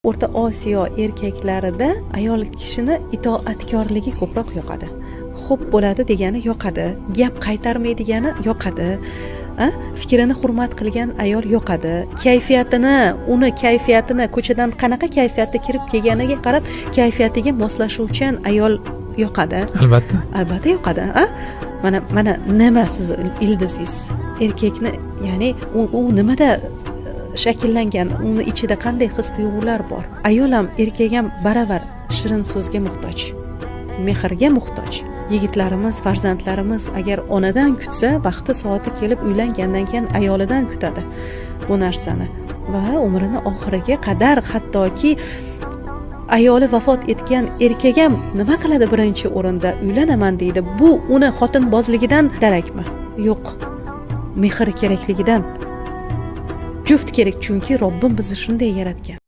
O'rta Osiyo erkaklarida ayol kishini itoatkorligi ko'proq yoqadi. Xo'p bo'ladi degani yoqadi, gap qaytarmaydigani yoqadi. Fikrini hurmat qilgan ayol yoqadi. Uni kayfiyatini ko'chadan qanaqa kayfiyatda kirib kelganiga qarab kayfiyatiga moslashuvchan ayol yoqadi. Albatta yoqadi. Mana nima siz ildizingiz? Erkakni, ya'ni u nimada shakllangan, uni ichida qanday his-tuyg'ular bor? Ayol ham, erkak ham baravar shirin so'zga muhtoj, mehrga muhtoj. Yigitlarimiz, farzandlarimiz agar onadan kutsa, vaqti soati kelib uylangandan keyin ayolidan kutadi bu narsani va umrini oxiriga qadar, hattoki ayoli vafot etgan erkak ham nima qiladi birinchi o'rinda? Uylanaman deydi. Bu uni xotinbozligidan darakmi? Yo'q. Mehr kerakligidan. Juft kerak, chunki Robbim bizni shunday yaratgan.